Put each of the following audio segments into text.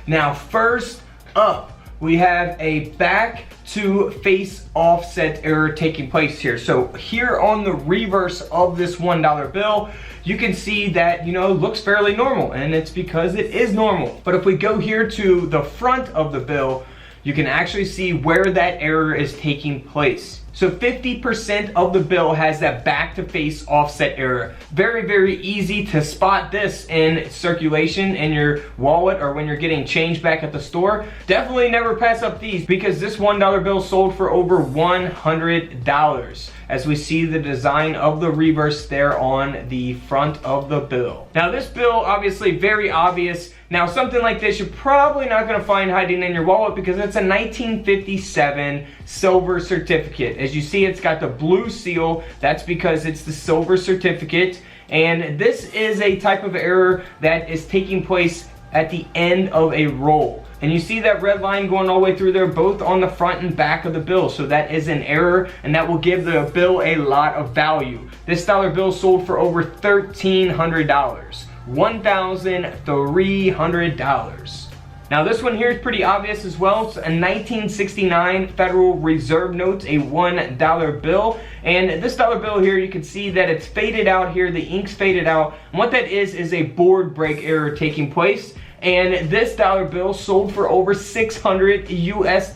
Now, first up, we have a back to face offset error taking place here. So here on the reverse of this $1 bill, you can see that, looks fairly normal, and it's because it is normal. But if we go here to the front of the bill, you can actually see where that error is taking place. So 50% of the bill has that back to face offset error. Very, very easy to spot this in circulation in your wallet or when you're getting change back at the store. Definitely never pass up these, because this $1 bill sold for over $100, as we see the design of the reverse there on the front of the bill. Now this bill, obviously very obvious. Now something like this you're probably not going to find hiding in your wallet, because it's a 1957 silver certificate. As you see, it's got the blue seal. That's because it's the silver certificate, and this is a type of error that is taking place at the end of a roll. And you see that red line going all the way through there, both on the front and back of the bill. So that is an error, and that will give the bill a lot of value. This dollar bill sold for over $1,300. $1,300. Now this one here is pretty obvious as well. It's a 1969 Federal Reserve note, a $1 bill. And this dollar bill here, you can see that it's faded out here. The ink's faded out. And what that is a board break error taking place. And this dollar bill sold for over $600 US.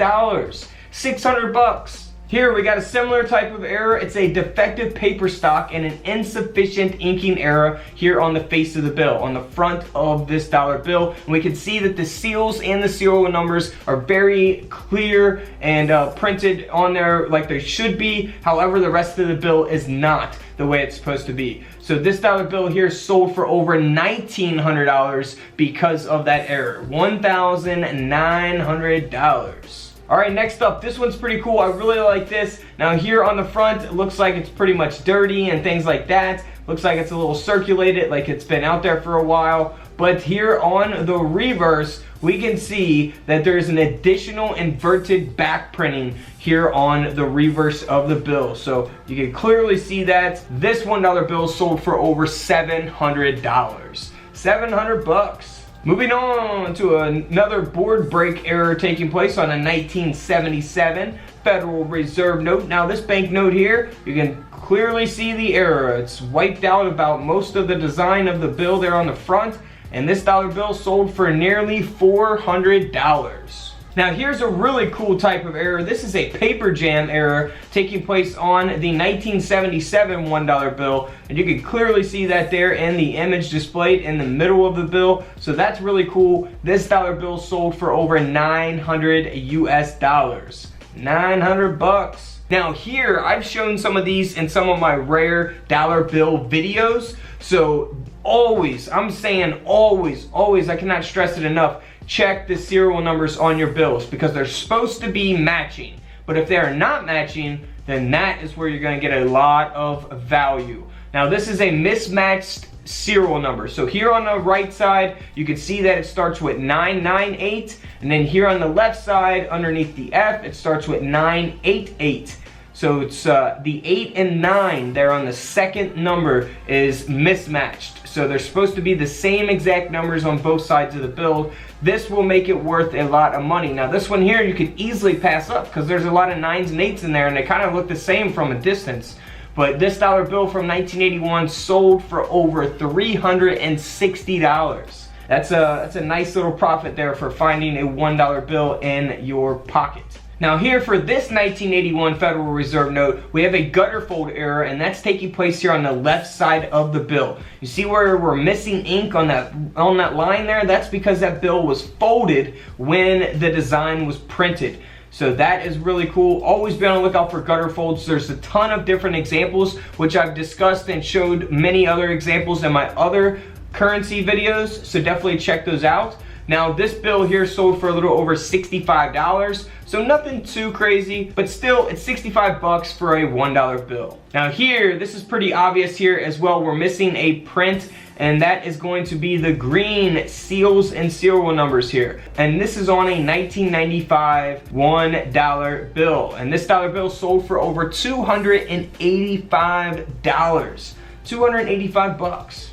600 bucks. Here we got a similar type of error. It's a defective paper stock and an insufficient inking error here on the face of the bill, on the front of this dollar bill. And we can see that the seals and the serial numbers are very clear and printed on there like they should be. However, the rest of the bill is not the way it's supposed to be. So this dollar bill here sold for over $1,900 because of that error. $1,900. All right, next up, this one's pretty cool. I really like this. Now here on the front, it looks like it's pretty much dirty and things like that. Looks like it's a little circulated, like it's been out there for a while. But here on the reverse, we can see that there's an additional inverted back printing here on the reverse of the bill. So you can clearly see that. This $1 bill sold for over $700. 700 bucks. Moving on to another board break error taking place on a 1977 Federal Reserve note. Now this banknote here, you can clearly see the error. It's wiped out about most of the design of the bill there on the front, and this dollar bill sold for nearly $400. Now here's a really cool type of error. This is a paper jam error taking place on the 1977 $1 bill, and you can clearly see that there in the image displayed in the middle of the bill. So that's really cool. This dollar bill sold for over $900 US. 900 bucks. Now here, I've shown some of these in some of my rare dollar bill videos. So always, I'm saying always, I cannot stress it enough, check the serial numbers on your bills, because they're supposed to be matching. But if they are not matching, then that is where you're going to get a lot of value. Now this is a mismatched serial number. So here on the right side, you can see that it starts with 998, and then here on the left side, underneath the F, it starts with 988. So it's the 8 and 9 there on the second number is mismatched. So they're supposed to be the same exact numbers on both sides of the bill. This will make it worth a lot of money. Now this one here you could easily pass up, because there's a lot of 9s and 8s in there, and they kind of look the same from a distance. But this dollar bill from 1981 sold for over $360. That's a nice little profit there for finding a $1 bill in your pocket. Now here for this 1981 Federal Reserve note, we have a gutter fold error, and that's taking place here on the left side of the bill. You see where we're missing ink on that line there? That's because that bill was folded when the design was printed. So that is really cool. Always be on the lookout for gutter folds. There's a ton of different examples, which I've discussed and showed many other examples in my other currency videos, so definitely check those out. Now this bill here sold for a little over $65, so nothing too crazy, but still it's 65 bucks for a $1 bill. Now here, this is pretty obvious here as well. We're missing a print, and that is going to be the green seals and serial numbers here. And this is on a 1995 $1 bill, and this dollar bill sold for over $285. 285 bucks.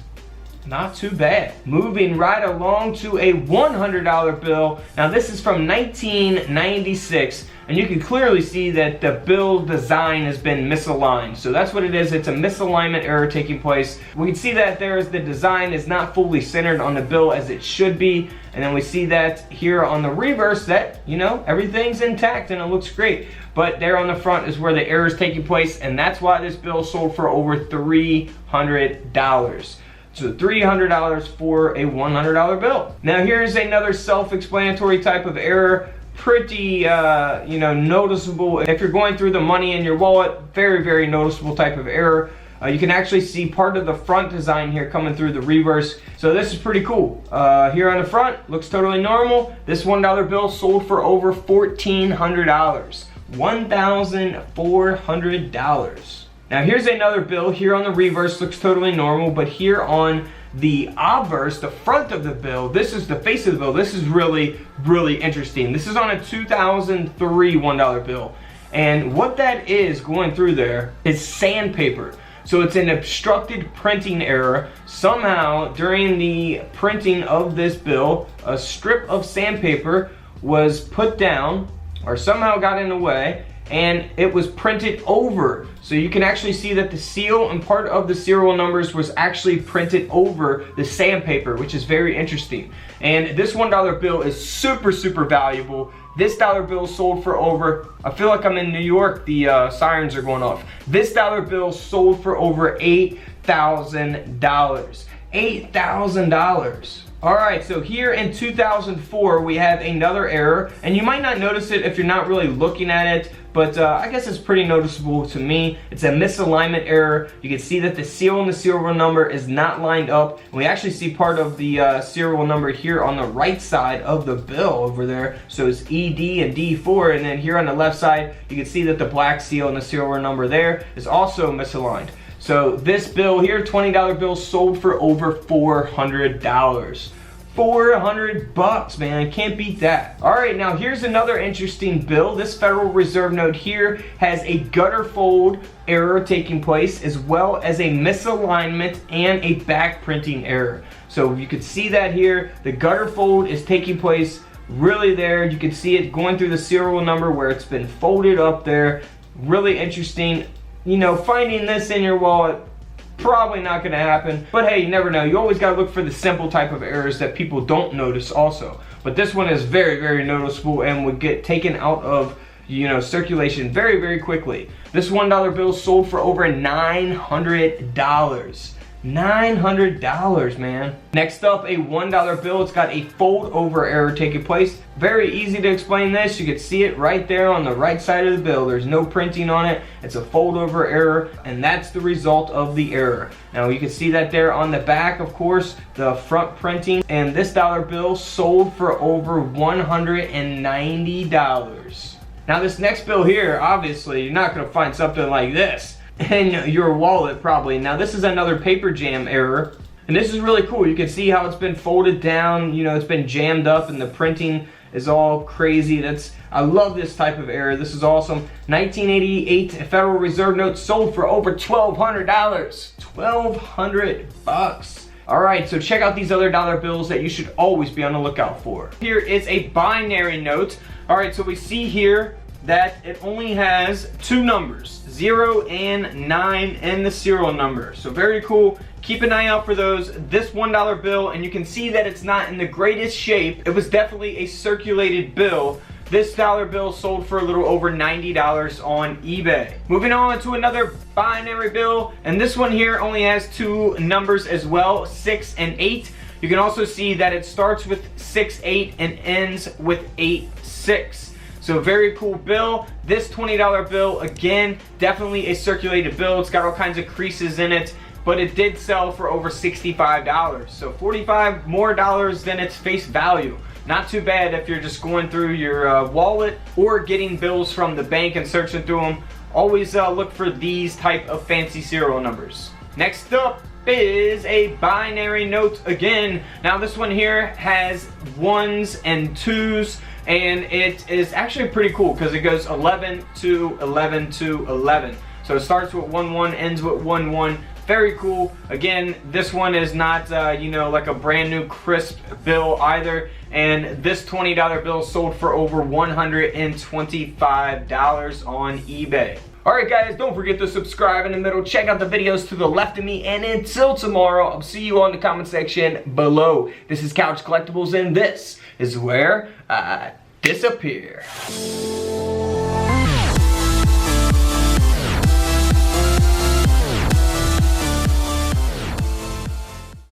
Not too bad. Moving right along to a $100 bill. Now this is from 1996, and you can clearly see that the bill design has been misaligned. So that's what it is. It's a misalignment error taking place. We can see that the design is not fully centered on the bill as it should be. And then we see that here on the reverse that, you know, everything's intact and it looks great. But there on the front is where the error is taking place, and that's why this bill sold for over $300. So $300 for a $100 bill. Now here's another self-explanatory type of error. Pretty, you know, noticeable. If you're going through the money in your wallet, very, very noticeable type of error. You can actually see part of the front design here coming through the reverse. So this is pretty cool. Here on the front, looks totally normal. This $1 bill sold for over $1,400. $1,400. Now here's another bill. Here on the reverse looks totally normal, but here on the obverse, the front of the bill, this is the face of the bill. This is really, really interesting. This is on a 2003 $1 bill. And what that is going through there is sandpaper. So it's an obstructed printing error. Somehow during the printing of this bill, a strip of sandpaper was put down or somehow got in the way, and it was printed over. So you can actually see that the seal and part of the serial numbers was actually printed over the sandpaper, which is very interesting. And this $1 bill is super, super valuable. This dollar bill sold for over, I feel like I'm in New York, the sirens are going off. This dollar bill sold for over $8,000. $8,000. Alright, so here in 2004 we have another error, and you might not notice it if you're not really looking at it, but I guess it's pretty noticeable to me. It's a misalignment error. You can see that the seal and the serial number is not lined up. And we actually see part of the serial number here on the right side of the bill over there. So it's ED and D4, and then here on the left side you can see that the black seal and the serial number there is also misaligned. So this bill here, $20 bill, sold for over $400. 400 bucks, man, can't beat that. All right, now here's another interesting bill. This Federal Reserve note here has a gutter fold error taking place, as well as a misalignment and a back printing error. So you can see that here, the gutter fold is taking place really there. You can see it going through the serial number where it's been folded up there. Really interesting. You know, finding this in your wallet, probably not going to happen, but hey, you never know. You always got to look for the simple type of errors that people don't notice also. But this one is very, very noticeable and would get taken out of, you know, circulation very, very quickly. This $1 bill sold for over $900. $900, man. Next up, a $1 bill. It's got a fold over error taking place. Very easy to explain this. You can see it right there on the right side of the bill. There's no printing on it. It's a fold over error, and that's the result of the error. Now you can see that there on the back, of course, the front printing. And this dollar bill sold for over $190. Now this next bill here, obviously, you're not going to find something like this in your wallet probably. Now this is another paper jam error, and this is really cool. You can see how it's been folded down, you know, it's been jammed up and the printing is all crazy. I love this type of error. This is awesome. 1988 Federal Reserve note sold for over $1,200. 1,200 bucks. Alright, so check out these other dollar bills that you should always be on the lookout for. Here is a binary note. Alright, so we see here that it only has two numbers, 0 and 9, and the serial number. So very cool. Keep an eye out for those. This $1 bill, and you can see that it's not in the greatest shape. It was definitely a circulated bill. This dollar bill sold for a little over $90 on eBay. Moving on to another binary bill, and this one here only has two numbers as well, 6 and 8. You can also see that it starts with 6-8 and ends with 8-6. So very cool bill. This $20 bill, again, definitely a circulated bill. It's got all kinds of creases in it, but it did sell for over $65. So $45 more than its face value. Not too bad if you're just going through your wallet or getting bills from the bank and searching through them. Always look for these type of fancy serial numbers. Next up is a binary note again. Now this one here has 1s and 2s, and it is actually pretty cool because it goes 11 to 11 to 11. So it starts with 1-1, ends with 1-1. Very cool. Again, this one is not, you know, like a brand new crisp bill either. And this $20 bill sold for over $125 on eBay. Alright guys, don't forget to subscribe in the middle. Check out the videos to the left of me. And until tomorrow, I'll see you on the comment section below. This is Couch Collectibles, and this is where I disappear.